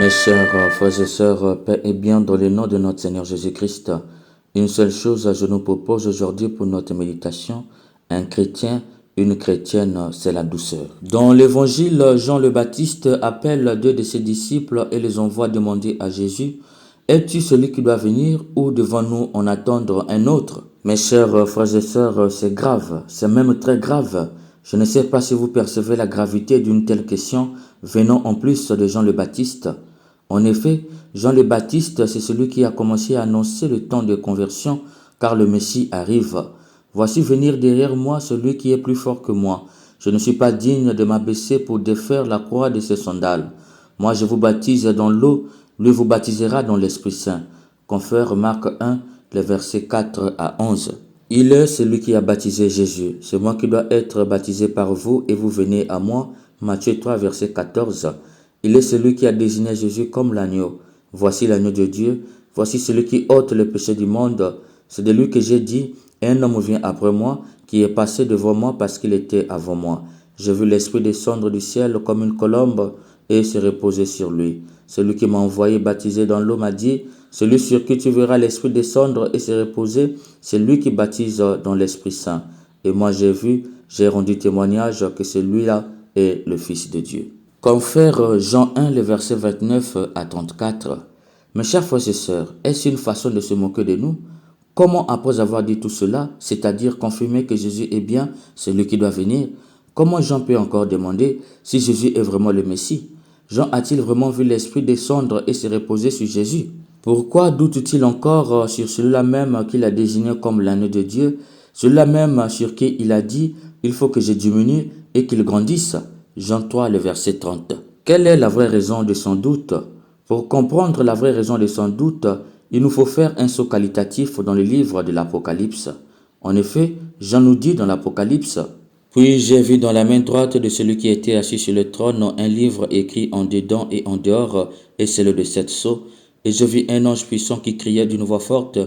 Mes chers frères et sœurs, paix et bien dans le nom de notre Seigneur Jésus-Christ. Une seule chose je nous propose aujourd'hui pour notre méditation. Un chrétien, une chrétienne, c'est la douceur. Dans l'évangile, Jean le Baptiste appelle deux de ses disciples et les envoie demander à Jésus, « Es-tu celui qui doit venir ou devons-nous en attendre un autre ?» Mes chers frères et sœurs, c'est grave, c'est même très grave. Je ne sais pas si vous percevez la gravité d'une telle question venant en plus de Jean le Baptiste. En effet, Jean le Baptiste, c'est celui qui a commencé à annoncer le temps de conversion, car le Messie arrive. Voici venir derrière moi celui qui est plus fort que moi. Je ne suis pas digne de m'abaisser pour défaire la croix de ses sandales. Moi, je vous baptise dans l'eau, lui vous baptisera dans l'Esprit Saint. Confère Marc 1, les versets 4 à 11. Il est celui qui a baptisé Jésus. C'est moi qui dois être baptisé par vous et vous venez à moi. Matthieu 3, verset 14. Il est celui qui a désigné Jésus comme l'agneau. Voici l'agneau de Dieu. Voici celui qui ôte le péché du monde. C'est de lui que j'ai dit, un homme vient après moi, qui est passé devant moi parce qu'il était avant moi. J'ai vu l'Esprit descendre du ciel comme une colombe et se reposer sur lui. Celui qui m'a envoyé baptiser dans l'eau m'a dit, celui sur qui tu verras l'Esprit descendre et se reposer, c'est lui qui baptise dans l'Esprit Saint. Et moi j'ai rendu témoignage que celui-là est le Fils de Dieu. Confère Jean 1, les versets 29 à 34. Mes chers frères et sœurs, est-ce une façon de se moquer de nous? Comment, après avoir dit tout cela, c'est-à-dire confirmer que Jésus est bien celui qui doit venir, comment Jean peut encore demander si Jésus est vraiment le Messie? Jean a-t-il vraiment vu l'Esprit descendre et se reposer sur Jésus? Pourquoi doute-t-il encore sur celui-là même qu'il a désigné comme l'agneau de Dieu, celui-là même sur qui il a dit « Il faut que je diminue et qu'il grandisse » Jean 3, le verset 30. Quelle est la vraie raison de son doute? Pour comprendre la vraie raison de son doute, il nous faut faire un saut qualitatif dans le livre de l'Apocalypse. En effet, Jean nous dit dans l'Apocalypse, « Puis j'ai vu dans la main droite de celui qui était assis sur le trône un livre écrit en dedans et en dehors, et c'est le de 7 sceaux. Et je vis un ange puissant qui criait d'une voix forte,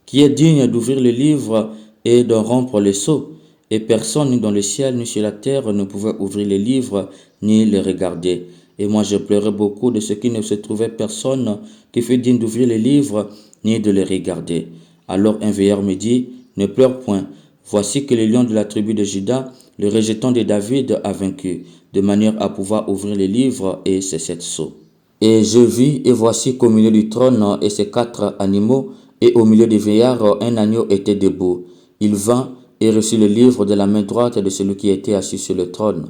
qui est digne d'ouvrir le livre et d'en rompre les sceaux. Et personne, ni dans le ciel, ni sur la terre, ne pouvait ouvrir les livres, ni les regarder. Et moi, je pleurais beaucoup de ce qu'il ne se trouvait personne qui fût digne d'ouvrir les livres, ni de les regarder. Alors un veilleur me dit, ne pleure point. Voici que le lion de la tribu de Juda, le rejetant de David, a vaincu, de manière à pouvoir ouvrir les livres et ses 7 sceaux. Et je vis, et voici qu'au milieu du trône et ses 4 animaux, et au milieu des veillards, un agneau était debout. Il vint et reçut le livre de la main droite de celui qui était assis sur le trône.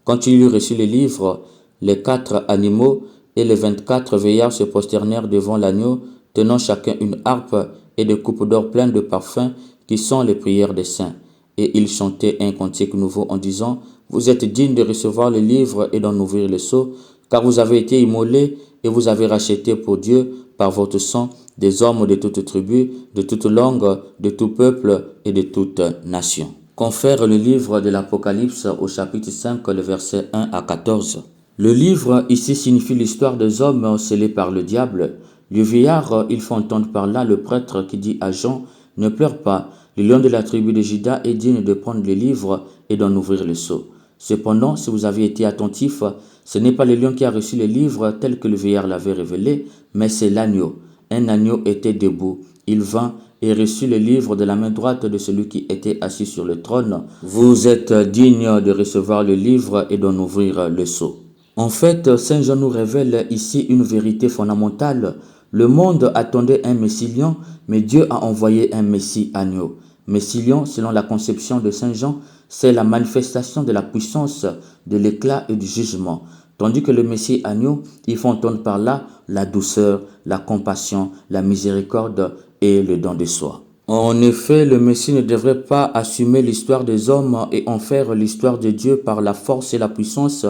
Quand il eut reçu le livre, les 4 animaux et les 24 veillards se prosternèrent devant l'agneau, tenant chacun une harpe et des coupes d'or pleines de parfums, qui sont les prières des saints. Et ils chantaient un cantique nouveau en disant, « Vous êtes dignes de recevoir le livre et d'en ouvrir le sceau, car vous avez été immolés et vous avez racheté pour Dieu par votre sang des hommes de toute tribu, de toute langue, de tout peuple et de toute nation. » Confère le livre de l'Apocalypse au chapitre 5, le verset 1 à 14. Le livre ici signifie l'histoire des hommes scellés par le diable. Le vieillard, il faut entendre par là le prêtre qui dit à Jean, « Ne pleure pas, le lion de la tribu de Juda est digne de prendre le livre et d'en ouvrir le sceau. » Cependant, si vous avez été attentif, ce n'est pas le lion qui a reçu le livre tel que le vieillard l'avait révélé, mais c'est l'agneau. Un agneau était debout. Il vint et reçut le livre de la main droite de celui qui était assis sur le trône. Vous êtes digne de recevoir le livre et d'en ouvrir le sceau. En fait, Saint Jean nous révèle ici une vérité fondamentale. Le monde attendait un Messie lion, mais Dieu a envoyé un Messie agneau. Messie lion, selon la conception de Saint Jean, c'est la manifestation de la puissance, de l'éclat et du jugement. Tandis que le Messie agneau, il faut entendre par là la douceur, la compassion, la miséricorde et le don de soi. En effet, le Messie ne devrait pas assumer l'histoire des hommes et en faire l'histoire de Dieu par la force et la puissance,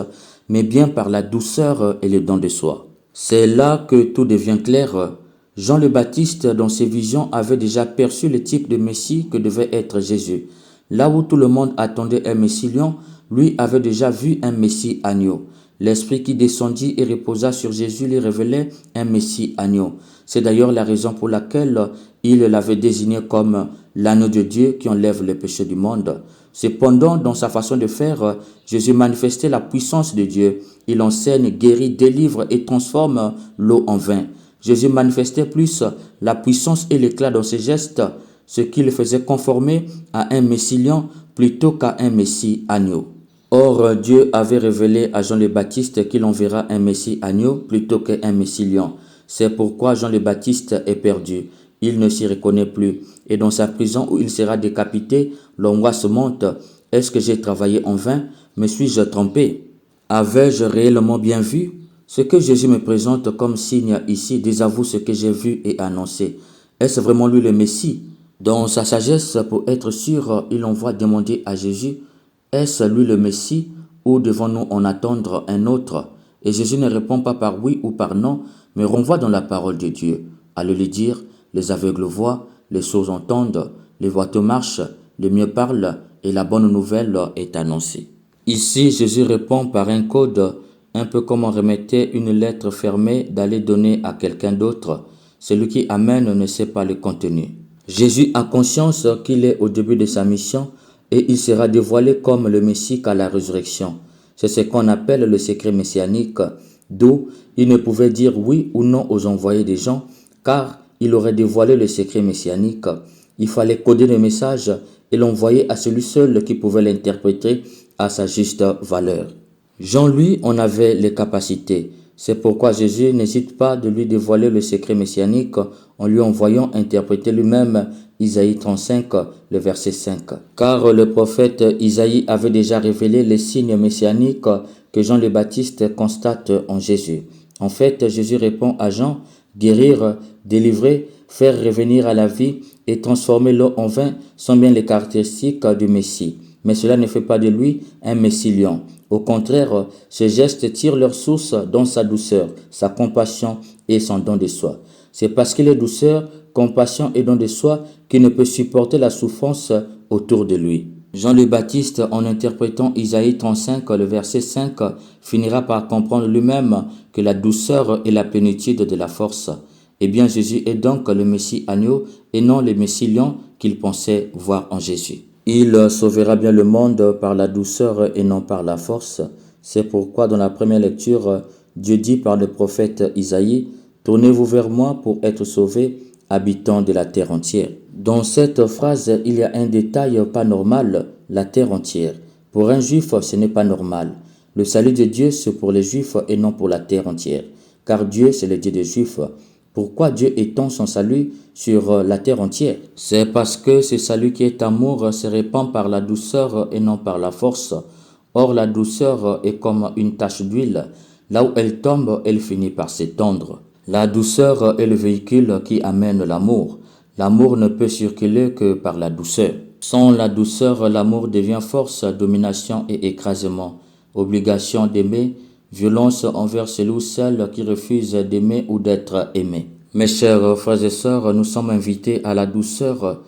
mais bien par la douceur et le don de soi. C'est là que tout devient clair. Jean le Baptiste, dans ses visions, avait déjà perçu le type de Messie que devait être Jésus. Là où tout le monde attendait un Messie lion, lui avait déjà vu un Messie agneau. L'Esprit qui descendit et reposa sur Jésus lui révélait un Messie agneau. C'est d'ailleurs la raison pour laquelle il l'avait désigné comme l'agneau de Dieu qui enlève les péchés du monde. Cependant, dans sa façon de faire, Jésus manifestait la puissance de Dieu. Il enseigne, guérit, délivre et transforme l'eau en vin. Jésus manifestait plus la puissance et l'éclat dans ses gestes, ce qui le faisait conformer à un Messie lion plutôt qu'à un Messie agneau. Or, Dieu avait révélé à Jean le Baptiste qu'il enverra un Messie agneau plutôt qu'un Messie lion. C'est pourquoi Jean le Baptiste est perdu. Il ne s'y reconnaît plus. Et dans sa prison où il sera décapité, l'angoisse monte. Est-ce que j'ai travaillé en vain? Me suis-je trompé? Avais-je réellement bien vu? Ce que Jésus me présente comme signe ici désavoue ce que j'ai vu et annoncé. Est-ce vraiment lui le Messie? Dans sa sagesse, pour être sûr, il envoie demander à Jésus, est-ce lui le Messie ou devons-nous en attendre un autre? Et Jésus ne répond pas par oui ou par non, mais renvoie dans la parole de Dieu. À le lui dire, les aveugles voient, les sourds entendent, les boiteux marchent, les muets parlent et la bonne nouvelle est annoncée. Ici, Jésus répond par un code, un peu comme on remettait une lettre fermée d'aller donner à quelqu'un d'autre. Celui qui amène ne sait pas le contenu. Jésus a conscience qu'il est au début de sa mission et il sera dévoilé comme le Messie qu'à la résurrection. C'est ce qu'on appelle le secret messianique, d'où il ne pouvait dire oui ou non aux envoyés des gens, car il aurait dévoilé le secret messianique. Il fallait coder le message et l'envoyer à celui seul qui pouvait l'interpréter à sa juste valeur. Jean, lui, en avait les capacités. C'est pourquoi Jésus n'hésite pas de lui dévoiler le secret messianique en lui envoyant interpréter lui-même Isaïe 35, le verset 5. Car le prophète Isaïe avait déjà révélé les signes messianiques que Jean le Baptiste constate en Jésus. En fait, Jésus répond à Jean, guérir, délivrer, faire revenir à la vie et transformer l'eau en vin sont bien les caractéristiques du Messie. Mais cela ne fait pas de lui un Messie lion. Au contraire, ces gestes tirent leur source dans sa douceur, sa compassion et son don de soi. C'est parce qu'il est douceur, compassion et don de soi qu'il ne peut supporter la souffrance autour de lui. Jean le Baptiste, en interprétant Isaïe 35, le verset 5, finira par comprendre lui-même que la douceur est la plénitude de la force. Eh bien, Jésus est donc le Messie agneau et non le Messie lion qu'il pensait voir en Jésus. Il sauvera bien le monde par la douceur et non par la force. C'est pourquoi dans la première lecture, Dieu dit par le prophète Isaïe, « Tournez-vous vers moi pour être sauvés, habitants de la terre entière. » Dans cette phrase, il y a un détail pas normal, la terre entière. Pour un juif, ce n'est pas normal. Le salut de Dieu, c'est pour les juifs et non pour la terre entière. Car Dieu, c'est le Dieu des juifs. Pourquoi Dieu étend son salut sur la terre entière? C'est parce que ce salut qui est amour se répand par la douceur et non par la force. Or, la douceur est comme une tache d'huile. Là où elle tombe, elle finit par s'étendre. La douceur est le véhicule qui amène l'amour. L'amour ne peut circuler que par la douceur. Sans la douceur, l'amour devient force, domination et écrasement. Obligation d'aimer, violence envers celui ou celle qui refuse d'aimer ou d'être aimé. Mes chers frères et sœurs, nous sommes invités à la douceur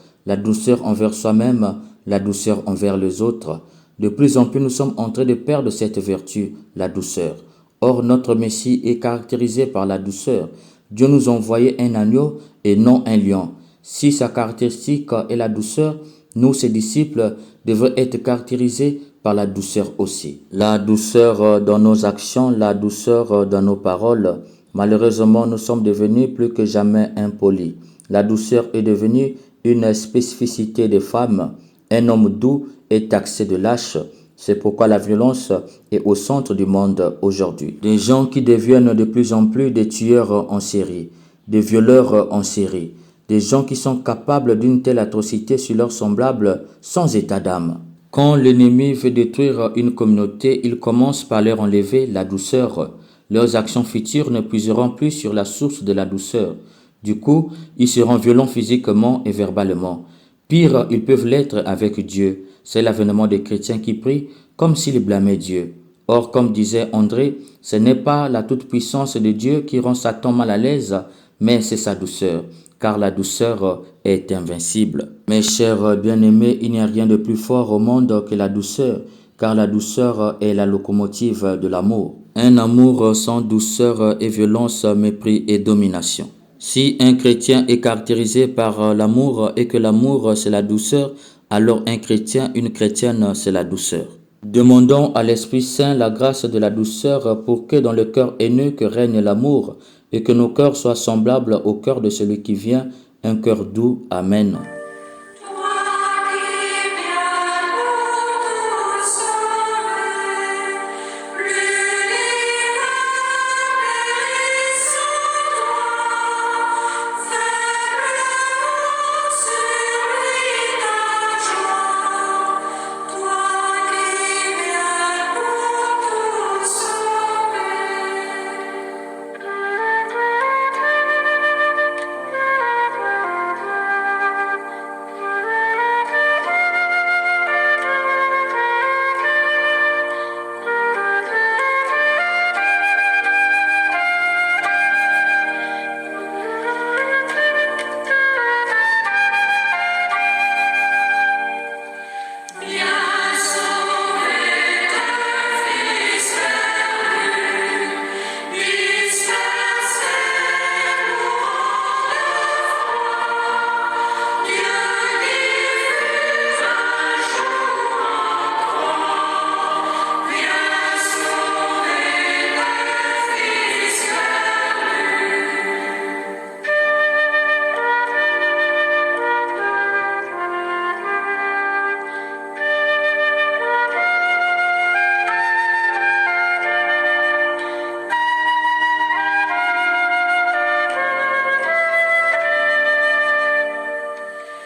envers soi-même, la douceur envers les autres. De plus en plus, nous sommes en train de perdre cette vertu, la douceur. Or, notre Messie est caractérisé par la douceur. Dieu nous a envoyé un agneau et non un lion. Si sa caractéristique est la douceur, nous, ses disciples, devraient être caractérisés par la douceur aussi. La douceur dans nos actions, la douceur dans nos paroles. Malheureusement, nous sommes devenus plus que jamais impolis. La douceur est devenue une spécificité des femmes. Un homme doux est taxé de lâche. C'est pourquoi la violence est au centre du monde aujourd'hui. Des gens qui deviennent de plus en plus des tueurs en série, des violeurs en série, des gens qui sont capables d'une telle atrocité sur leurs semblables sans état d'âme. Quand l'ennemi veut détruire une communauté, il commence par leur enlever la douceur. Leurs actions futures ne puiseront plus sur la source de la douceur. Du coup, ils seront violents physiquement et verbalement. Pire, ils peuvent l'être avec Dieu. C'est l'avènement des chrétiens qui prient comme s'ils blâmaient Dieu. Or, comme disait André, ce n'est pas la toute-puissance de Dieu qui rend Satan mal à l'aise, mais c'est sa douceur, car la douceur est invincible. Mes chers bien-aimés, il n'y a rien de plus fort au monde que la douceur, car la douceur est la locomotive de l'amour. Un amour sans douceur et violence, mépris et domination. Si un chrétien est caractérisé par l'amour et que l'amour c'est la douceur, alors un chrétien, une chrétienne c'est la douceur. Demandons à l'Esprit Saint la grâce de la douceur pour que dans le cœur haineux que règne l'amour et que nos cœurs soient semblables au cœur de celui qui vient, un cœur doux. Amen.